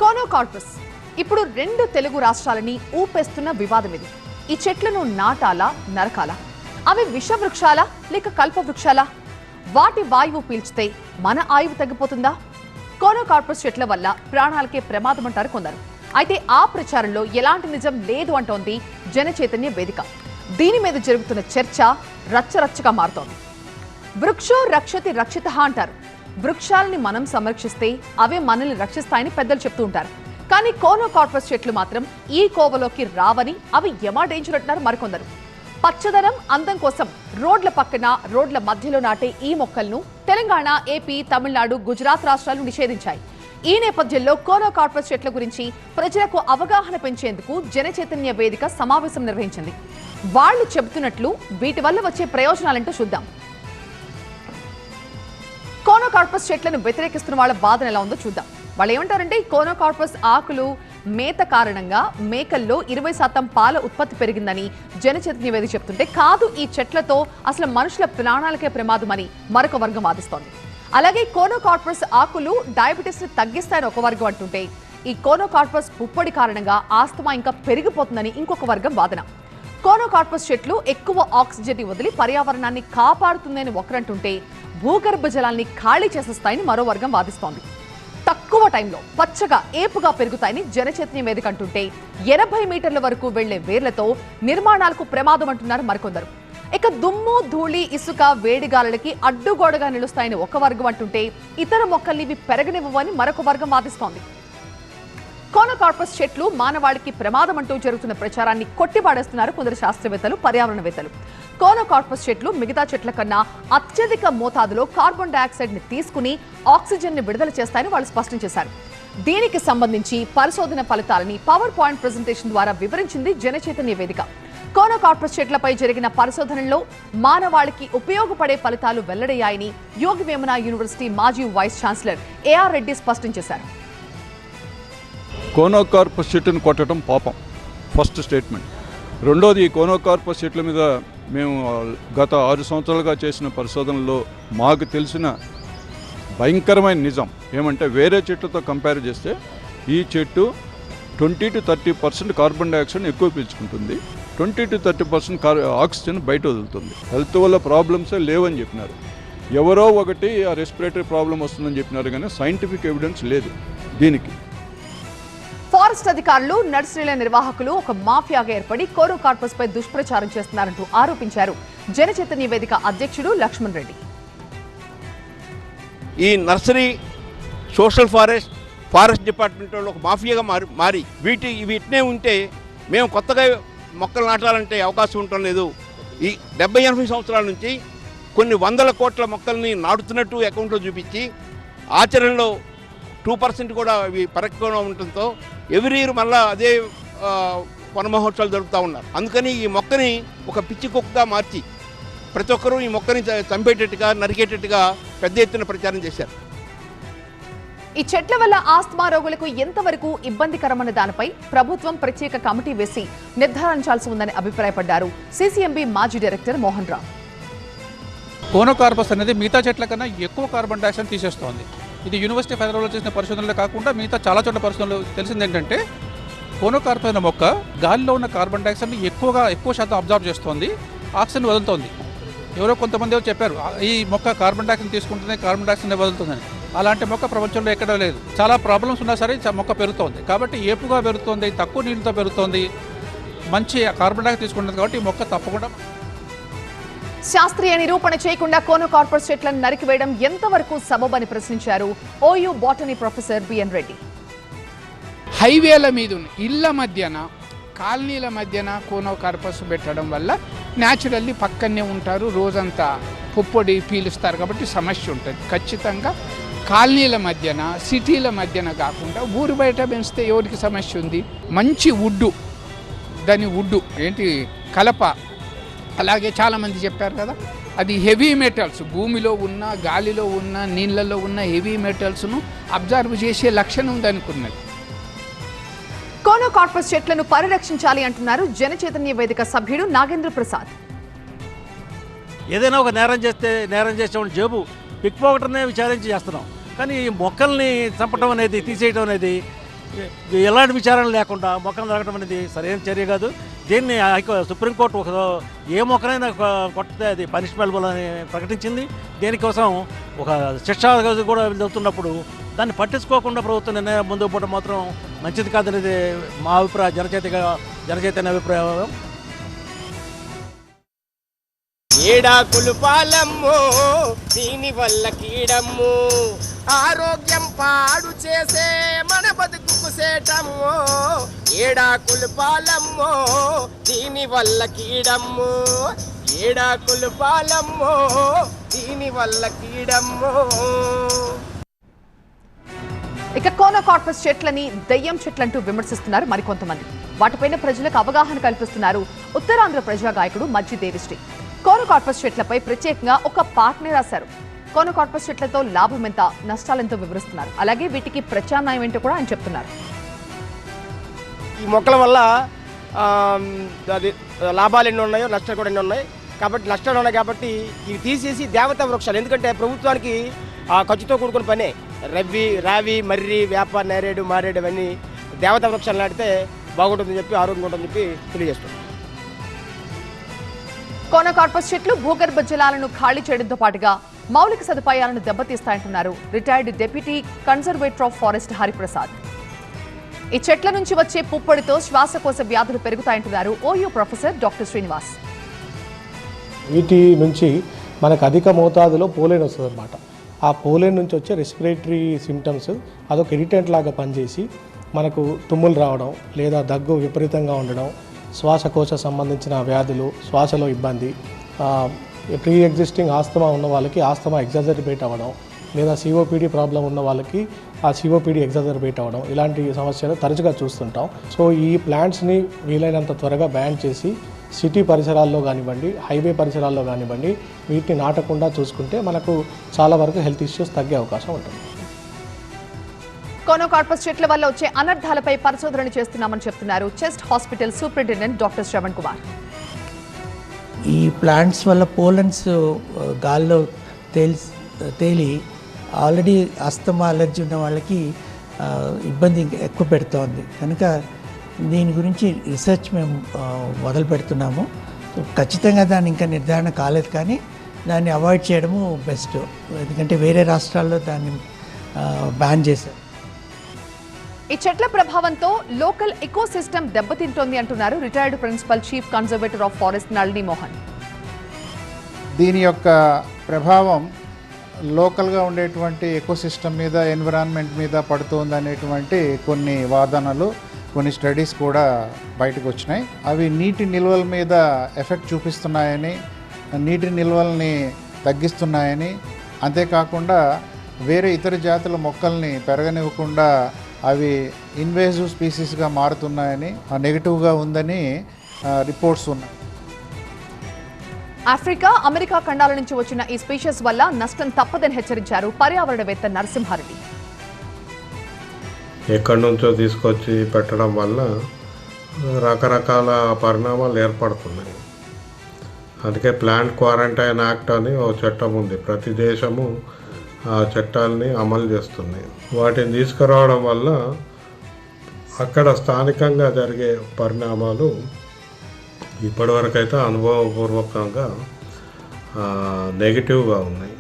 Conocarpus ఇప్పుడు రెండు తెలుగు రాష్ట్రాలని ఊపేస్తున్న వివాదం ఇది. ఈ చెట్లను నాటాలా నరకాలా? అవి విషవృక్షాలా లేక కల్పవృక్షాలా? వాటి వాయువు పీల్చితే మన ఆయువు తగ్గిపోతుందా? కోనోకార్పస్ చెట్ల వల్ల ప్రాణాలకే ప్రమాదం అంటారు కొందరు. అయితే ఆ ప్రచారంలో ఎలాంటి నిజం లేదు అంటోంది జనచైతన్య వేదిక. దీని మీద జరుగుతున్న చర్చ రచ్చరచ్చగా మారుతోంది. వృక్షో రక్షతి రక్షితః అంటారు. వృక్షాలని మనం సంరక్షిస్తే అవే మనల్ని రక్షిస్తాయని పెద్దలు చెప్తూ ఉంటారు. కానీ కోనోకార్పస్ చెట్లు మాత్రం ఈ కోవలోకి రావని, అవి యమా డేంజర్ అంటున్నారు మరికొందరు. పచ్చదనం అందం కోసం రోడ్ల పక్కన రోడ్ల మధ్యలో నాటే ఈ మొక్కలను తెలంగాణ, ఏపీ, తమిళనాడు, గుజరాత్ రాష్ట్రాలు నిషేధించాయి. ఈ నేపథ్యంలో కోనోకార్పస్ చెట్ల గురించి ప్రజలకు అవగాహన పెంచేందుకు జనచైతన్య వేదిక సమావేశం నిర్వహించింది. వాళ్ళు చెబుతున్నట్లు వీటి వల్ల వచ్చే ప్రయోజనాలంటూ చూద్దాం. కోనోకార్పస్ చెట్లను వ్యతిరేకిస్తున్న వాళ్ళ బాధన ఎలా ఉందో చూద్దాం. వాళ్ళు ఏమంటారంటే, ఈ కోనోకార్పస్ ఆకులు మేత కారణంగా మేకల్లో 20% పాల ఉత్పత్తి పెరిగిందని జనచైతన్య వేదిక చెప్తుంటే, కాదు ఈ చెట్లతో అసలు మనుషుల ప్రాణాలకే ప్రమాదమని మరొక వర్గం వాదిస్తోంది. అలాగే కోనోకార్పస్ ఆకులు డయాబెటీస్ ని తగ్గిస్తాయని ఒక వర్గం అంటుంటే, ఈ కోనోకార్పస్ పుప్పొడి కారణంగా ఆస్తమా ఇంకా పెరిగిపోతుందని ఇంకొక వర్గం వాదన. కోనోకార్పస్ చెట్లు ఎక్కువ ఆక్సిజన్ వదిలి పర్యావరణాన్ని కాపాడుతుందని ఒకరంటుంటే, భూగర్భ జలాల్ని ఖాళీ చేసేస్తాయని మరో వర్గం వాదిస్తోంది. తక్కువ టైంలో పచ్చగా ఏపుగా పెరుగుతాయని జనచైతన్య వేదిక అంటుంటే, 80 మీటర్ల వరకు వెళ్లే వేర్లతో నిర్మాణాలకు ప్రమాదం అంటున్నారు మరికొందరు. ఇక దుమ్ము, ధూళి, ఇసుక, వేడిగాలులకి అడ్డుగోడగా నిలుస్తాయని ఒక వర్గం అంటుంటే, ఇతర మొక్కల్ని ఇవి పెరగనివ్వని మరొక వర్గం వాదిస్తోంది. కోనోకార్పస్ చెట్లు మానవాళికి ప్రమాదం అంటూ జరుగుతున్న ప్రచారాన్ని కొట్టిపాడేస్తున్నారు కొందరు శాస్త్రవేత్తలు, పర్యావరణవేత్తలు. కోనోకార్పస్ చెట్లు మిగతా చెట్ల కన్నా అత్యధిక మోతాదులో కార్బన్ డయాక్సైడ్ ని తీసుకుని ఆక్సిజన్ ని విడుదల చేస్తాయని వాళ్ళు స్పష్టం చేశారు. దీనికి సంబంధించి పరిశోధన ఫలితాలని పవర్ పాయింట్ ప్రెజెంటేషన్ ద్వారా వివరించింది జనచైతన్య వేదిక. కోనోకార్పస్ చెట్లపై జరిగిన పరిశోధనలో మానవాళికి ఉపయోగపడే ఫలితాలు వెల్లడయ్యాయని యోగి వేమన యూనివర్సిటీ మాజీ వైస్ ఛాన్సలర్ ఏఆర్ రెడ్డి స్పష్టం చేశారు. కోనోకార్పస్ చెట్టును కొట్టడం పాపం, ఫస్ట్ స్టేట్మెంట్. రెండోది, ఈ కోనోకార్పస్ చెట్ల మీద మేము గత 6 సంవత్సరాలుగా చేసిన పరిశోధనలో మాకు తెలిసిన భయంకరమైన నిజం ఏమంటే, వేరే చెట్లతో కంపేర్ చేస్తే ఈ చెట్టు 20 to 30% కార్బన్ డైఆక్సైడ్ ఎక్కువ పీల్చుకుంటుంది, 20 to 30% ఆక్సిజన్ బయట వదులుతుంది. హెల్త్ వల్ల ప్రాబ్లమ్సే లేవని చెప్పినారు. ఎవరో ఒకటి ఆ రెస్పిరేటరీ ప్రాబ్లం వస్తుందని చెప్పినారు, కానీ సైంటిఫిక్ ఎవిడెన్స్ లేదు దీనికి. ఫారెస్ట్ అధికారులు, నర్సరీల నిర్వాహకులు ఒక మాఫియాగా ఏర్పడి కోనోకార్పస్ పై దుష్ప్రచారం చేస్తున్నారంటూ ఆరోపించారు జనచైతన్య వేదిక అధ్యక్షుడు లక్ష్మణ్ రెడ్డి. ఈ నర్సరీ, సోషల్ ఫారెస్ట్ డిపార్ట్మెంట్ వాళ్ళు ఒక మాఫియాగా మారి వీటినే ఉంటే మేము కొత్తగా మొక్కలు నాటాలంటే అవకాశం ఉండటం లేదు. ఈ 70-80 సంవత్సరాల నుంచి కొన్ని వందల కోట్ల మొక్కల్ని నాటుతున్నట్టు అకౌంట్లో చూపించి ఆచరణలో 2% కూడా అవి పెరగకుండా ఉండటంతో ఎవ్రీ ఇయర్ మళ్ళీ అదే వన మహోత్సవాలు జరుపుతూ ఉన్నారు. అందుకని ఈ మొక్కని ఒక పిచ్చి కుక్కగా మార్చి ప్రతి ఒక్కరూ ఈ మొక్కని చంపేటట్టుగా, నరికేటట్టుగా పెద్ద ఎత్తున ప్రచారం చేశారు. ఈ చెట్ల వల్ల ఆస్తమా రోగులకు ఎంతవరకు ఇబ్బందికరమైన దానిపై ప్రభుత్వం ప్రత్యేక కమిటీ వేసి నిర్ధారించాల్సి ఉందని అభిప్రాయపడ్డారు సిసిఎంబి మాజీ డైరెక్టర్ మోహన్ రావు. కోనోకార్పస్ అనేది మిగతా చెట్ల కన్నా ఎక్కువ కార్బన్ డైఆక్సైడ్ తీసేస్తోంది. ఇది యూనివర్సిటీ ఫెడరల్లో చేసిన పరిశోధనలు కాకుండా మిగతా చాలా చోట్ల పరిశోధనలు తెలిసింది ఏంటంటే, కోనోకార్పస్ అనే మొక్క గాలిలో ఉన్న కార్బన్ డైఆక్సైడ్ని ఎక్కువ శాతం అబ్జర్వ్ చేస్తోంది, ఆక్సిజన్ వదులుతోంది. ఎవరో కొంతమంది చెప్పారు ఈ మొక్క కార్బన్ డైఆక్సైడ్ తీసుకుంటుంది, కార్బన్ డైఆక్సైడ్ వదులుతుందని. అలాంటి మొక్క ప్రపంచంలో ఎక్కడా లేదు. చాలా ప్రాబ్లమ్స్ ఉన్నా సరే మొక్క పెరుగుతోంది. కాబట్టి ఏపుగా పెరుగుతోంది, తక్కువ నీళ్ళతో పెరుగుతోంది, మంచి కార్బన్ డైఆక్సైడ్ తీసుకుంటుంది. కాబట్టి ఈ మొక్క తప్పకుండా. శాస్త్రీయ నిరూపణ చేయకుండా కోనోకార్పస్ చెట్లను నరికివేయడం ఎంతవరకు సబబని ప్రశ్నించారు OU botany professor BN Reddy. హైవేల మీద ఇళ్ల మధ్యన, కాలనీల మధ్యన కోనోకార్పస్ పెట్టడం వల్ల న్యాచురల్లీ పక్కనే ఉంటారు, రోజంతా పుప్పొడి పీలుస్తారు, కాబట్టి సమస్య ఉంటుంది. ఖచ్చితంగా కాలనీల మధ్యన, సిటీల మధ్యన కాకుండా ఊరు బయట పెంచితే ఎవరికి సమస్య ఉంది? మంచి వుడ్డు, దాని వుడ్డు ఏంటి కలప, అలాగే చాలామంది చెప్పారు కదా, అది హెవీ మెటల్స్ భూమిలో ఉన్న, గాలిలో ఉన్న, నీళ్ళలో ఉన్న హెవీ మెటల్స్ను అబ్జర్వ్ చేసే లక్షణం ఉందనుకున్నది. కోనోకార్పస్ చెట్లను పరిరక్షించాలి అంటున్నారు జనచైతన్య వేదిక సభ్యుడు నాగేంద్ర ప్రసాద్. ఏదైనా ఒక నేరం చేసే జేబు పిక్ పాకెట్నే విచారించి చేస్తున్నాం, కానీ ఈ మొక్కల్ని చంపడం అనేది, తీసేయడం అనేది ఎలాంటి విచారణ లేకుండా మొక్కలు నరకడం అనేది సరైన చర్య కాదు. దీన్ని సుప్రీంకోర్టు ఏ మొక్కనైనా కొట్టితే అది పనిష్బుల్ అని ప్రకటించింది. దీనికోసం ఒక శిక్ష కూడా వెళ్తున్నప్పుడు దాన్ని పట్టించుకోకుండా ప్రభుత్వం నిర్ణయం ముందుకు పోవడం మాత్రం మంచిది కాదనేది మా అభిప్రాయం, జనచైతన్య అభిప్రాయం. ఏడాకులు పాలమ్ము దీని వల్ల కీడమ్ము, ఆరోగ్యం పాడు చేసే మన బతుకు సేటమ్ము. ఏడాకులు పాలమ్ము దీని వల్ల కీడమ్ము, ఏడాకులు పాలమ్ము దీని వల్ల కీడమ్ము. ఇక కోనోకార్పస్ చెట్లని దెయ్యం చెట్లంటూ విమర్శిస్తున్నారు మరికొంతమంది. వాటిపైన ప్రజలకు అవగాహన కల్పిస్తున్నారు ఉత్తరాంధ్ర ప్రజా గాయకుడు మజ్జి దేవిశ్రీ. కోనోకార్పస్ చెట్లపై ప్రత్యేకంగా ఒక పాటనే రాశారు. కోనోకార్పస్ చెట్లతో లాభం ఎంత, నష్టాలెంతో వివరిస్తున్నారు. అలాగే వీటికి ప్రత్యామ్నాయం ఏంటో కూడా ఆయన చెప్తున్నారు. ఈ మొక్కల వల్ల అది లాభాలు ఎన్ని ఉన్నాయో నష్టాలు కూడా ఎన్ని ఉన్నాయి. కాబట్టి నష్టాలు ఉన్నాయి కాబట్టి ఇవి తీసేసి దేవతా వృక్షాలు, ఎందుకంటే ప్రభుత్వానికి ఖర్చుతో కూడుకున్న పనే. రావి, మర్రి, వేప, నేరేడు, మారేడు అవన్నీ దేవతా వృక్షాలు నాటితే బాగుంటుందని చెప్పి, ఆరోగ్యంగా ఉంటుందని చెప్పి తెలియజేస్తుంది. కోనోకార్పస్ చెట్లు భూగర్భ జలాలను ఖాళీ చేయడంతో పాటుగా మౌలిక సదుపాయాలను దెబ్బతీస్తాయంటున్నారు retired deputy conservator of forest Hariprasad. ఈ చెట్ల నుంచి వచ్చే పుప్పొడితో శ్వాసకోశ వ్యాధులు పెరుగుతాయంటున్నారు ఓయూ ప్రొఫెసర్ డాక్టర్ శ్రీనివాస్. వీటి నుంచి మనకు అధిక మోతాదులో పోలేన్ వస్తుంది అన్నమాట. ఆ పోలేన్ నుంచి వచ్చే రెస్పిరేటరీ సిమ్టమ్స్ అదొక ఇరిటెంట్ లాగా పనిచేసి మనకు తుమ్ములు రావడం లేదా దగ్గు విపరీతంగా ఉండడం, శ్వాసకోశ సంబంధించిన వ్యాధులు, శ్వాసలో ఇబ్బంది, ప్రీ ఎగ్జిస్టింగ్ ఆస్తమా ఉన్న వాళ్ళకి ఆస్తమా ఎగ్జాజర్బేట్ అవ్వడం, లేదా సిఓపిడి ప్రాబ్లం ఉన్న వాళ్ళకి ఆ సిఓపిడి ఎగ్జాజర్బేట్ అవ్వడం, ఇలాంటి సమస్యలు తరచుగా చూస్తుంటాం. సో ఈ ప్లాంట్స్ని వీలైనంత త్వరగా బ్యాన్ చేసి సిటీ పరిసరాల్లో కానివ్వండి, హైవే పరిసరాల్లో కానివ్వండి, వీటిని నాటకుండా చూసుకుంటే మనకు చాలా వరకు హెల్త్ ఇష్యూస్ తగ్గే అవకాశం ఉంటుంది. కోనోకార్పస్ చెట్ల వల్ల వచ్చే అనర్థాలపై పరిశోధన చేస్తున్నామని చెప్తున్నారు chest hospital superintendent doctor Shravan Kumar. ఈ ప్లాంట్స్ వల్ల పోలన్స్ గాల్లో తేలి ఆల్రెడీ ఆస్తమా అలర్జీ ఉన్న వాళ్ళకి ఇబ్బంది ఎక్కువ పెడుతోంది. కనుక దీని గురించి రీసెర్చ్ మేము మొదలు పెడుతున్నాము. ఖచ్చితంగా దాన్ని ఇంకా నిర్ధారణ కాలేదు, కానీ దాన్ని అవాయిడ్ చేయడము బెస్ట్. ఎందుకంటే వేరే రాష్ట్రాల్లో దాన్ని బ్యాన్ చేశారు. ఈ చెట్ల ప్రభావంతో లోకల్ ఎకోసిస్టమ్ దెబ్బతింటోంది అంటున్నారు retired principal chief conservator of forest Nalini Mohan. దీని యొక్క ప్రభావం లోకల్గా ఉండేటువంటి ఎకోసిస్టమ్ మీద, ఎన్విరాన్మెంట్ మీద పడుతుంది అనేటువంటి కొన్ని వాదనలు, కొన్ని స్టడీస్ కూడా బయటకు వచ్చినాయి. అవి నీటి నిల్వల మీద ఎఫెక్ట్ చూపిస్తున్నాయని, నీటి నిల్వల్ని తగ్గిస్తున్నాయని, అంతేకాకుండా వేరే ఇతర జాతుల మొక్కల్ని పెరగనివ్వకుండా అవి ఇన్వేజివ్ స్పీసీస్గా మారుతున్నాయని, నెగిటివ్గా ఉందని రిపోర్ట్స్ ఉన్నాయి. ఆఫ్రికా, అమెరికా ఖండాల నుంచి వచ్చిన ఈ స్పీషీస్ వల్ల నష్టం తప్పదని హెచ్చరించారు పర్యావరణవేత్త నరసింహారెడ్డి. ఎక్కడి నుంచో తీసుకొచ్చి పెట్టడం వల్ల రకరకాల పరిణామాలు ఏర్పడుతున్నాయి. అందుకే ప్లాంట్ క్వారంటైన్ యాక్ట్ అని ఒక చట్టం ఉంది. ప్రతి దేశము ఆ చట్టాలని అమలు చేస్తున్నాయి. వాటిని తీసుకురావడం వల్ల అక్కడ స్థానికంగా జరిగే పరిణామాలు ఇప్పటివరకైతే అనుభవపూర్వకంగా నెగిటివ్గా ఉన్నాయి.